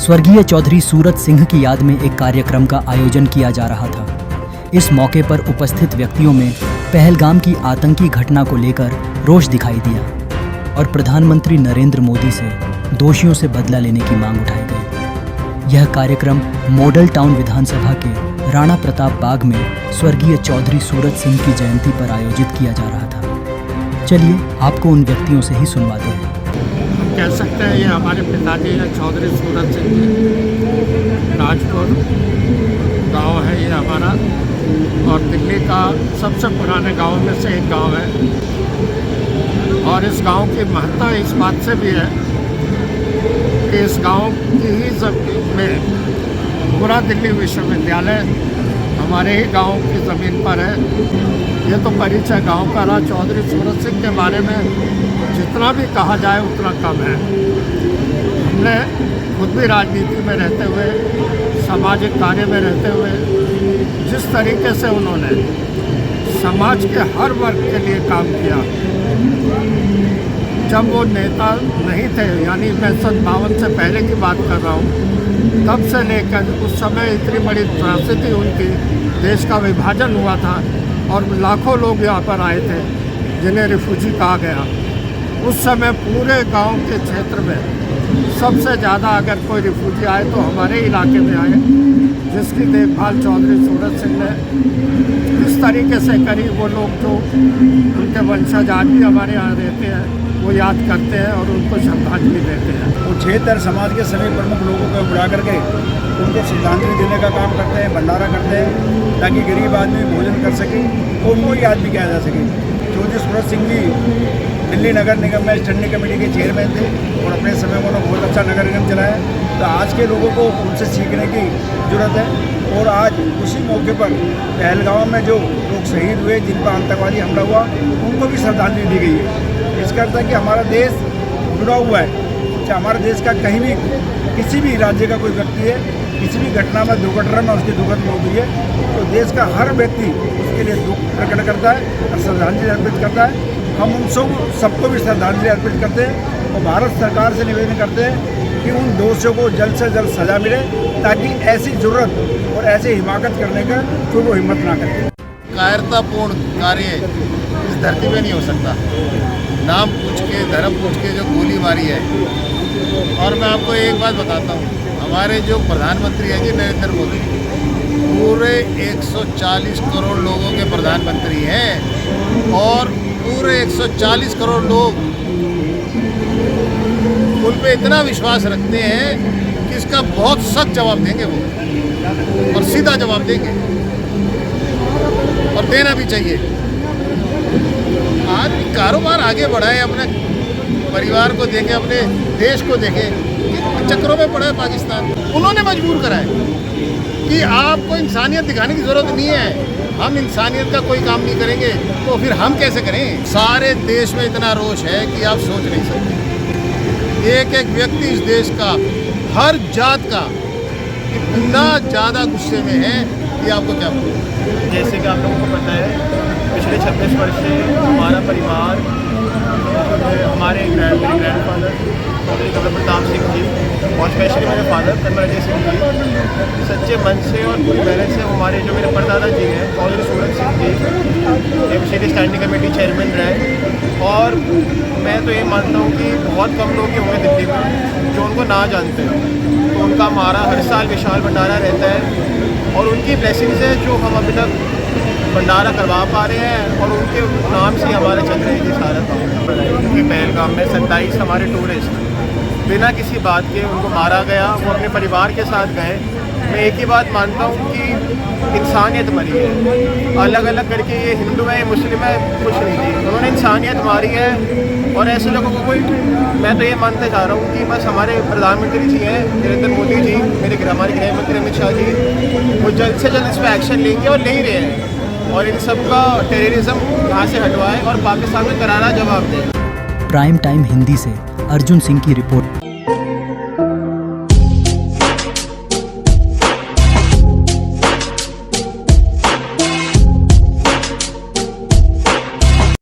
स्वर्गीय चौधरी सूरत सिंह की याद में एक कार्यक्रम का आयोजन किया जा रहा था। इस मौके पर उपस्थित व्यक्तियों में पहलगाम की आतंकी घटना को लेकर रोष दिखाई दिया और प्रधानमंत्री नरेंद्र मोदी से दोषियों से बदला लेने की मांग उठाई गई। यह कार्यक्रम मॉडल टाउन विधानसभा के राणा प्रताप बाग में स्वर्गीय चौधरी सूरत सिंह की जयंती पर आयोजित किया जा रहा था। चलिए आपको उन व्यक्तियों से ही सुनवाते हैं। कह सकते हैं ये हमारे पिताजी हैं, चौधरी सूरत सिंह जी। राजपुर गांव है ये हमारा, और दिल्ली का सबसे पुराने गांव में से एक गांव है। और इस गांव की महत्ता इस बात से भी है कि इस गांव की ही ज़मीन में पूरा दिल्ली विश्वविद्यालय हमारे ही गांव की ज़मीन पर है। ये तो परिचय गांव का रहा। चौधरी सूरत सिंह के बारे में जितना भी कहा जाए उतना कम है। हमने खुद भी राजनीति में रहते हुए, सामाजिक कार्य में रहते हुए, जिस तरीके से उन्होंने समाज के हर वर्ग के लिए काम किया, जब वो नेता नहीं थे, यानी मैं 57 से पहले की बात कर रहा हूँ, तब से लेकर उस समय इतनी बड़ी त्रासदी हुई थी, देश का विभाजन हुआ था और लाखों लोग यहाँ पर आए थे जिन्हें रिफ्यूजी कहा गया। उस समय पूरे गांव के क्षेत्र में सबसे ज़्यादा अगर कोई रिफ्यूजी आए तो हमारे इलाके में आए, जिसकी देखभाल चौधरी सूरत सिंह ने इस तरीके से करी। वो लोग जो उनके वंशज आज भी हमारे यहाँ रहते हैं, वो याद करते हैं और उनको श्रद्धांजलि देते हैं। वो क्षेत्र समाज के सभी प्रमुख लोगों को बुला करके उनको श्रद्धांजलि देने का काम करते हैं, भंडारा करते हैं, ताकि गरीब आदमी भोजन कर सके और उनको याद भी किया जा सके। चौधरी सूरत सिंह जी दिल्ली नगर निगम में स्टैंडिंग कमेटी के चेयरमैन थे और अपने समय में उन्होंने बहुत अच्छा नगर निगम चलाया। तो आज के लोगों को उनसे सीखने की ज़रूरत है। और आज उसी मौके पर पहलगाम में जो लोग शहीद हुए, जिन पर आतंकवादी हमला हुआ, उनको भी श्रद्धांजलि दी गई है। इसका अर्थ है कि हमारा देश जुड़ा हुआ है। चाहे हमारे देश का कहीं भी किसी भी राज्य का कोई व्यक्ति है, किसी भी घटना में, दुर्घटना में उसकी दुखद मौत हुई है, तो देश का हर व्यक्ति उसके लिए दुख प्रकट करता है और श्रद्धांजलि अर्पित करता है। हम उन सबको भी श्रद्धांजलि अर्पित करते हैं और भारत सरकार से निवेदन करते हैं कि उन दोषियों को जल्द से जल्द सजा मिले, ताकि ऐसी जरूरत और ऐसे हिमाकत करने का कोई वो हिम्मत ना करे। कायरतापूर्ण कार्य इस धरती में नहीं हो सकता। नाम पूछ के, धर्म पूछ के जो गोली मारी है। और मैं आपको एक बात बताता हूँ, हमारे जो प्रधानमंत्री हैं जी नरेंद्र मोदी, पूरे 140 करोड़ लोगों के प्रधानमंत्री हैं और पूरे 140 करोड़ लोग उन पे इतना विश्वास रखते हैं कि इसका बहुत सख्त जवाब देंगे वो, और सीधा जवाब देंगे, और देना भी चाहिए। आज कारोबार आगे बढ़ाए, अपने परिवार को देखे, अपने देश को देखे, चक्रों में पड़ा है पाकिस्तान। उन्होंने मजबूर करा है कि आपको इंसानियत दिखाने की ज़रूरत नहीं है, हम इंसानियत का कोई काम नहीं करेंगे, तो फिर हम कैसे करें। सारे देश में इतना रोष है कि आप सोच नहीं सकते। एक एक व्यक्ति इस देश का, हर जात का इतना ज़्यादा गुस्से में है कि आपको क्या बताऊं। जैसे कि आप लोगों को पता है, पिछले 26 वर्ष से हमारा परिवार, हमारे ग्रैंडफादर चौधरी कमल प्रताप सिंह जी और स्पेशली मेरे फादर कर्नल अजय सिंह जी सच्चे मन से और पूरी मेहनत से, हमारे जो मेरे परदादा जी हैं Chaudhary Surat Singh ji MCD standing committee chairman रहे। और मैं तो ये मानता हूँ कि बहुत कम लोग होंगे दिल्ली में जो उनको ना जानते हैं। तो उनका हमारा हर साल विशाल भंडारा रहता है और उनकी ब्लेसिंग्स है जो हम अभी तक भंडारा करवा पा रहे हैं, और उनके नाम से हमारे चल रहे हैं जी सारा काम। क्योंकि पहलगाम में 27 हमारे टूरिस्ट बिना किसी बात के उनको मारा गया, वो अपने परिवार के साथ गए। मैं एक ही बात मानता हूँ कि इंसानियत मरी है। अलग अलग करके ये हिंदू है, ये मुस्लिम है, कुछ नहीं थी, उन्होंने इंसानियत मारी है। और ऐसे लोगों को कोई, मैं तो ये मानते जा रहा हूँ कि बस हमारे प्रधानमंत्री जी हैं नरेंद्र मोदी जी, हमारे गृह मंत्री अमित शाह जी, वो जल्द से जल्द इस पर एक्शन लेंगे और ले ही रहे हैं, और इन सब का टेररिज्म यहाँ से हटवाएं और पाकिस्तान में करारा जवाब दें। प्राइम टाइम हिंदी से अर्जुन सिंह की रिपोर्ट।